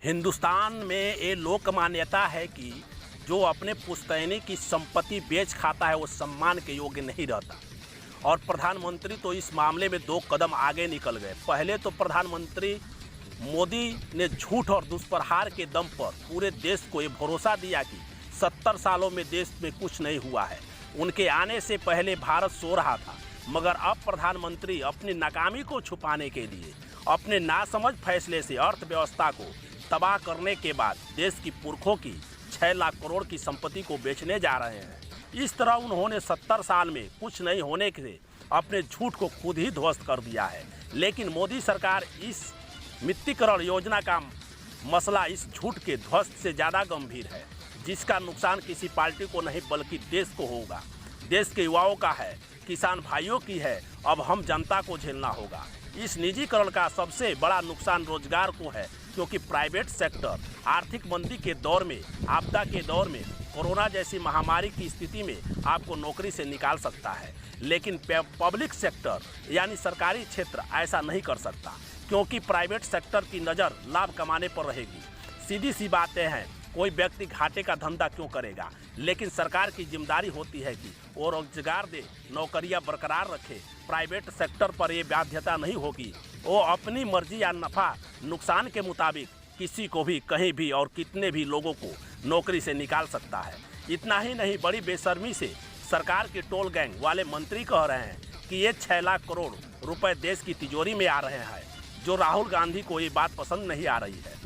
हिंदुस्तान में ये लोक मान्यता है कि जो अपने पुश्तैनी की संपत्ति बेच खाता है वो सम्मान के योग्य नहीं रहता। और प्रधानमंत्री तो इस मामले में 2 कदम आगे निकल गए। पहले तो प्रधानमंत्री मोदी ने झूठ और दुष्प्रहार के दम पर पूरे देश को ये भरोसा दिया कि 70 सालों में देश में कुछ नहीं हुआ है। उनके आने से पहले भारत सो रहा था, मगर अब प्रधानमंत्री अपनी नाकामी को छुपाने के लिए अपने नासमझ फैसले से अर्थव्यवस्था को तबाह करने के बाद देश की पुरखों की 6 लाख करोड़ की संपत्ति को बेचने जा रहे हैं। इस तरह उन्होंने 70 साल में कुछ नहीं होने से अपने झूठ को खुद ही ध्वस्त कर दिया है। लेकिन मोदी सरकार इस मित्तीकरण योजना का मसला इस झूठ के ध्वस्त से ज़्यादा गंभीर है, जिसका नुकसान किसी पार्टी को नहीं बल्कि देश को होगा। देश के युवाओं का है, किसान भाइयों की है, अब हम जनता को झेलना होगा। इस निजीकरण का सबसे बड़ा नुकसान रोजगार को है, क्योंकि प्राइवेट सेक्टर आर्थिक मंदी के दौर में, आपदा के दौर में, कोरोना जैसी महामारी की स्थिति में आपको नौकरी से निकाल सकता है। लेकिन पब्लिक सेक्टर यानी सरकारी क्षेत्र ऐसा नहीं कर सकता, क्योंकि प्राइवेट सेक्टर की नज़र लाभ कमाने पर रहेगी। सीधी सी बातें हैं, कोई व्यक्ति घाटे का धंधा क्यों करेगा। लेकिन सरकार की जिम्मेदारी होती है कि वो रोजगार दे, नौकरियां बरकरार रखे। प्राइवेट सेक्टर पर ये बाध्यता नहीं होगी, वो अपनी मर्जी या नफ़ा नुकसान के मुताबिक किसी को भी कहीं भी और कितने भी लोगों को नौकरी से निकाल सकता है। इतना ही नहीं, बड़ी बेशर्मी से सरकार के टोल गैंग वाले मंत्री कह रहे हैं कि ये 6 लाख करोड़ रुपए देश की तिजोरी में आ रहे हैं। जो राहुल गांधी को ये बात पसंद नहीं आ रही है।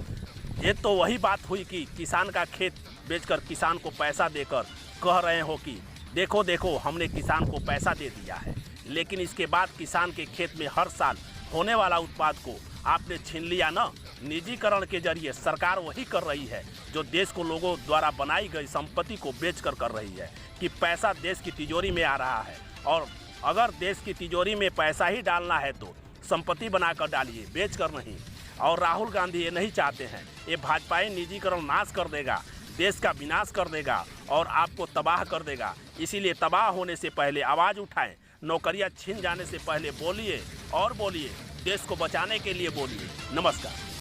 ये तो वही बात हुई कि किसान का खेत बेचकर किसान को पैसा देकर कह रहे हो कि देखो देखो हमने किसान को पैसा दे दिया है। लेकिन इसके बाद किसान के खेत में हर साल होने वाला उत्पाद को आपने छीन लिया ना। निजीकरण के जरिए सरकार वही कर रही है जो देश को लोगों द्वारा बनाई गई संपत्ति को बेचकर कर रही है, कि पैसा देश की तिजोरी में आ रहा है। और अगर देश की तिजोरी में पैसा ही डालना है तो संपत्ति बनाकर डालिए, बेचकर नहीं। और राहुल गांधी ये नहीं चाहते हैं। ये भाजपाई निजीकरण नाश कर देगा, देश का विनाश कर देगा और आपको तबाह कर देगा। इसीलिए तबाह होने से पहले आवाज़ उठाएं, नौकरियां छीन जाने से पहले बोलिए और बोलिए, देश को बचाने के लिए बोलिए। नमस्कार।